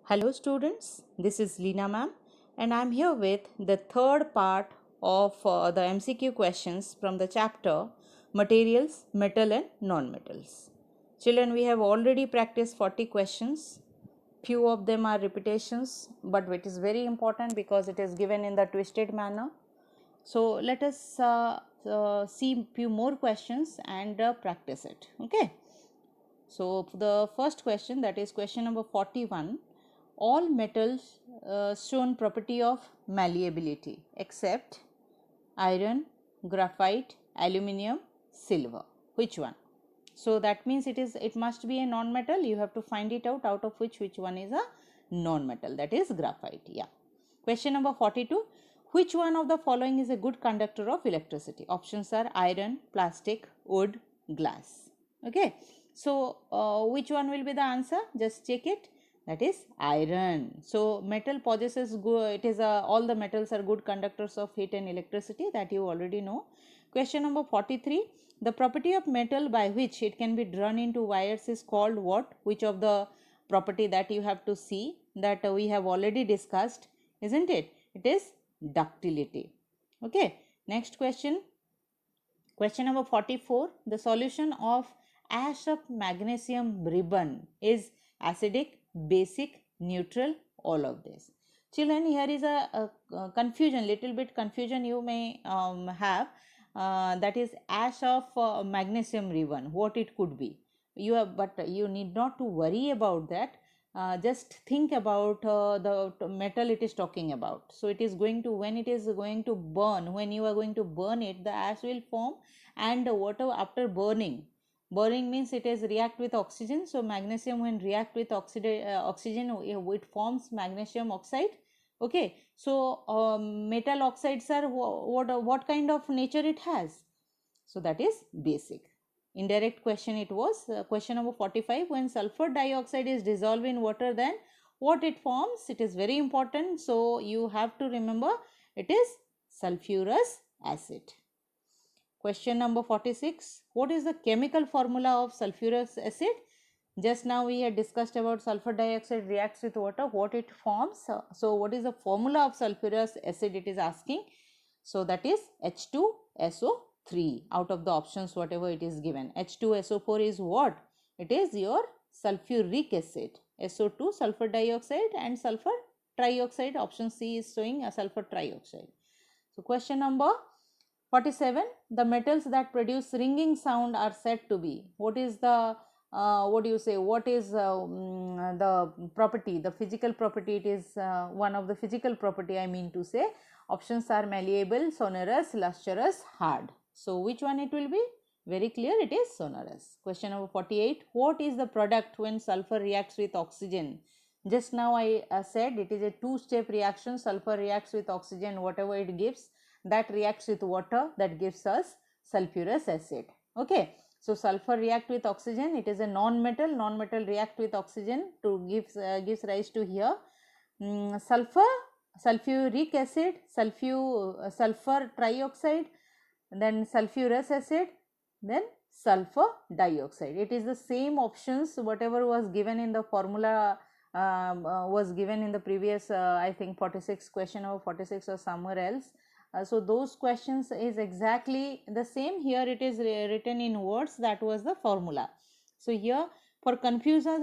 Hello students, this is Leena ma'am and I am here with the third part of the MCQ questions from the chapter Materials, Metal and Non-Metals. Children, we have already practiced 40 questions. Few of them are repetitions, but it is very important because it is given in the twisted manner. So let us see few more questions and practice it. Okay. So the first question, that is question number 41. All metals shown property of malleability except iron, graphite, aluminium, silver. Which one? So that means it must be a non-metal. You have to find it out of which one is a non-metal, that is graphite. Yeah. Question number 42. Which one of the following is a good conductor of electricity? Options are iron, plastic, wood, glass. Okay. So which one will be the answer? Just check it. That is iron. So metal possesses good, all the metals are good conductors of heat and electricity, that you already know. Question number 43. The property of metal by which it can be drawn into wires is called what? Which of the property that you have to see, that we have already discussed, isn't it? It is ductility. Okay. Next question. Question number 44. The solution of ash of magnesium ribbon is acidic, basic, neutral, all of this. Children, here is a confusion, little bit confusion you may have. That is ash of magnesium ribbon, what it could be. But you need not to worry about that. Just think about the metal it is talking about. So it is going to, when it is going to burn, when you are going to burn it, the ash will form, and water after burning means it is react with oxygen. So magnesium, when react with oxygen, it forms magnesium oxide. Okay. So metal oxides are what kind of nature it has? So that is basic. Indirect question it was. Question number 45. When sulfur dioxide is dissolved in water, then what it forms? It is very important. So you have to remember, it is sulfurous acid. Question number 46. What is the chemical formula of sulfurous acid? Just now we had discussed about sulfur dioxide reacts with water, what it forms. So what is the formula of sulfurous acid it is asking? So that is H2SO3 out of the options whatever it is given. H2SO4 is what? It is your sulfuric acid. SO2 sulfur dioxide and sulfur trioxide. Option C is showing a sulfur trioxide. So question number 47. The metals that produce ringing sound are said to be. What is the what do you say? What is the property? The physical property. It is one of the physical property, I mean to say. Options are malleable, sonorous, lustrous, hard. So which one it will be? Very clear, it is sonorous. Question number 48. What is the product when sulfur reacts with oxygen? Just now I said it is a two-step reaction. Sulfur reacts with oxygen, whatever it gives, that reacts with water, that gives us sulfurous acid. Okay. So sulfur react with oxygen, it is a non-metal. Non-metal react with oxygen to gives rise to here sulfuric acid, sulfur trioxide, then sulfurous acid, then sulfur dioxide. It is the same options whatever was given in the formula was given in the previous I think 46 question or 46 or somewhere else. So those questions is exactly the same. Here it is written in words, that was the formula. So here for confusing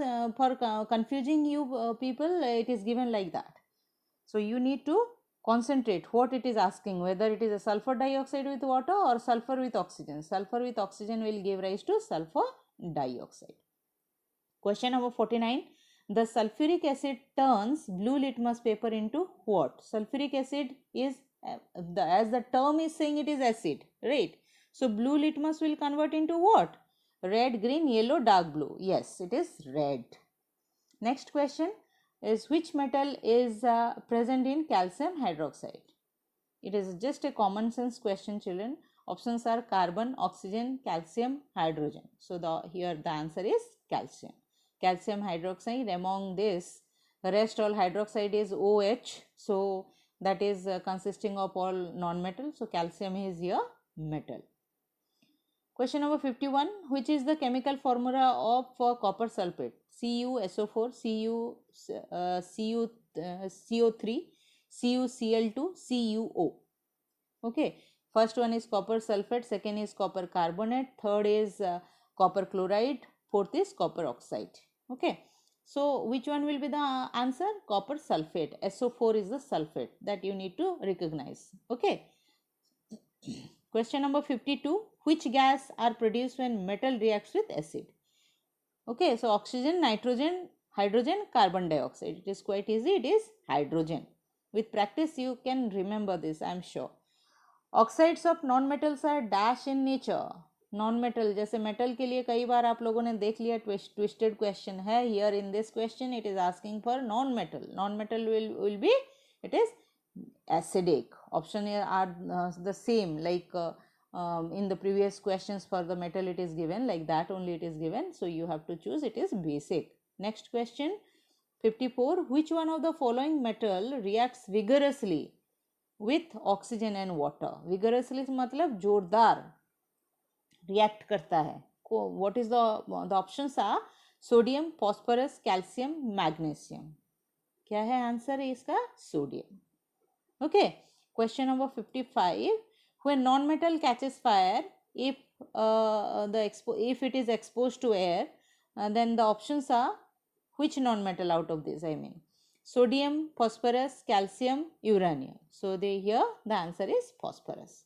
you people, it is given like that. So you need to concentrate what it is asking, whether it is a sulfur dioxide with water or sulfur with oxygen. Sulfur with oxygen will give rise to sulfur dioxide. Question number 49. The sulfuric acid turns blue litmus paper into what? Sulfuric acid is, as the term is saying, it is acid, right? So blue litmus will convert into what? Red, green, yellow, dark blue. Yes, it is red. Next question is, which metal is present in calcium hydroxide? It is just a common sense question, children. Options are carbon, oxygen, calcium, hydrogen. So here the answer is calcium. Calcium hydroxide. Among this, the rest all hydroxide is OH. So that is consisting of all non-metal. So calcium is here metal. Question number 51. Which is the chemical formula of copper sulfate? CuSO4, CO3, CuCl2, CuO. Okay. First one is copper sulfate, second is copper carbonate, third is copper chloride, fourth is copper oxide. Okay. So which one will be the answer? Copper sulfate. SO4 is the sulfate that you need to recognize. Okay. Question number 52. Which gas are produced when metal reacts with acid? Okay, so oxygen, nitrogen, hydrogen, carbon dioxide. It is quite easy. It is hydrogen. With practice, you can remember this, I am sure. Oxides of non metals are dash in nature. Non metal जैसे metal के लिए कई बार आप लोगों ने देख लिया ट्विस्टेड क्वेश्चन है. Here in this question it is asking for non metal. Non metal will be it is acidic. Option are the same like in the previous questions. For the metal it is given like that only it is given, so you have to choose it is basic. Next question 54. Which one of the following metal reacts vigorously with oxygen and water? Vigorously मतलब जोरदार react करता है. What is the options are sodium, phosphorus, calcium, magnesium. क्या है answer इसका? Sodium. Okay. Question number 55. When non-metal catches fire, if if it is exposed to air, then the options are which non-metal out of this? I mean, sodium, phosphorus, calcium, uranium. So here the answer is phosphorus.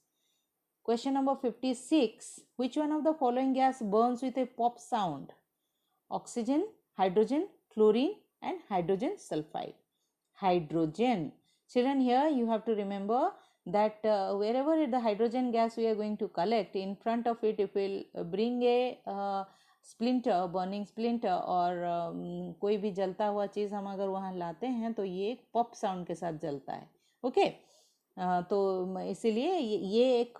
Question number 56. Which one of the following gas burns with a pop sound? Oxygen, hydrogen, chlorine, and hydrogen sulfide. Hydrogen. Children, here you have to remember that wherever the hydrogen gas we are going to collect, in front of it if we will bring a splinter, burning splinter और कोई भी जलता हुआ चीज़ हम अगर वहाँ लाते हैं तो ये एक पॉप साउंड के साथ जलता है. ओके. तो इसीलिए ये एक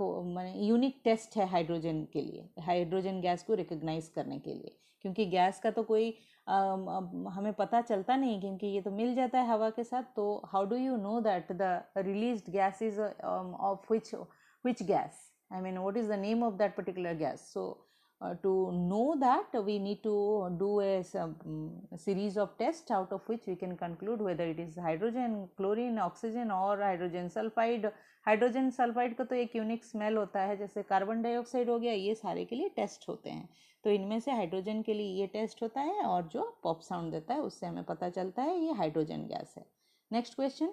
यूनिक टेस्ट है हाइड्रोजन के लिए, हाइड्रोजन गैस को रिकग्नाइज करने के लिए, क्योंकि गैस का तो कोई हमें पता चलता नहीं क्योंकि ये तो मिल जाता है हवा के साथ. तो how do you know that the released gas is of which gas? I mean, what is the name of that particular gas? So to know that we need to do a series of tests out of which we can conclude whether it is hydrogen, chlorine, oxygen or hydrogen sulfide. Hydrogen sulphide का तो एक unique smell होता है, जैसे carbon dioxide हो गया, ये सारे के लिए टेस्ट होते हैं. तो इनमें से हाइड्रोजन के लिए ये टेस्ट होता है और जो पॉप साउंड देता है उससे हमें पता चलता है ये हाइड्रोजन गैस है. Next question.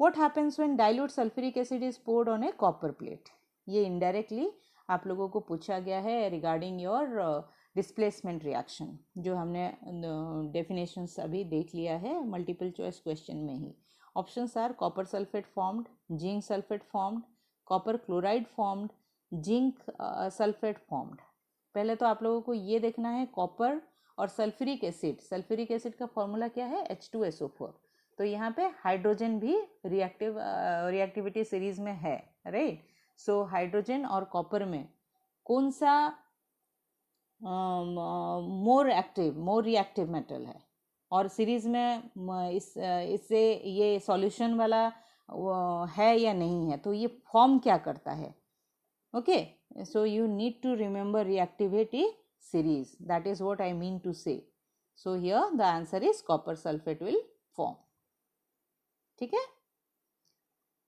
What happens when dilute sulphuric acid is poured on a copper plate? ये इनडायरेक्टली आप लोगों को पूछा गया है रिगार्डिंग योर डिस्प्लेसमेंट रिएक्शन, जो हमने डेफिनेशंस अभी देख लिया है मल्टीपल चॉइस क्वेश्चन में ही. Options are copper sulphate formed, zinc sulphate formed, copper chloride formed, zinc sulphate formed. पहले तो आप लोगों को ये देखना है कॉपर और सल्फ्यूरिक एसिड. सल्फ्यूरिक एसिड का फॉर्मूला क्या है? H2SO4. तो यहाँ पे हाइड्रोजन भी रिएक्टिविटी सीरीज में है, राइट. सो हाइड्रोजन और कॉपर में कौन सा मोर रिएक्टिव मेटल है और सीरीज में इससे ये सॉल्यूशन वाला है या नहीं है, तो ये फॉर्म क्या करता है? Okay. So you need to remember reactivity series. That is what I mean to say. So here the answer is copper sulfate will form. ठीक है.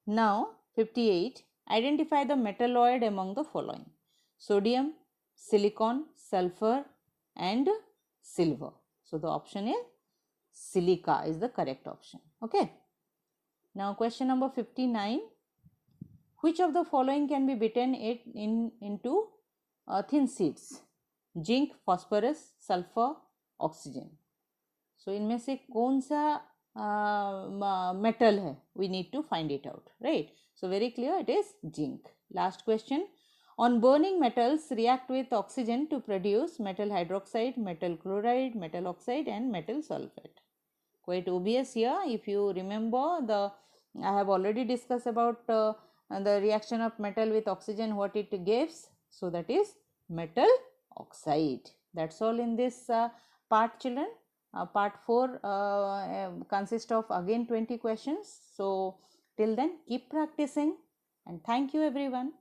Now 58. Identify the metalloid among the following: sodium, silicon, sulfur and silver. So the option is silica is the correct option. Okay. Now question number 59. Which of the following can be beaten into thin sheets? Zinc, phosphorus, sulfur, oxygen. So इनमें से कौन सा metal है? We need to find it out, right? So very clear, it is zinc. Last question. On burning, metals react with oxygen to produce metal hydroxide, metal chloride, metal oxide and metal sulfate. Quite obvious here. If you remember, I have already discussed about the reaction of metal with oxygen, what it gives. So that is metal oxide. That's all in this part, children. Part 4 consists of again 20 questions. So till then keep practicing and thank you everyone.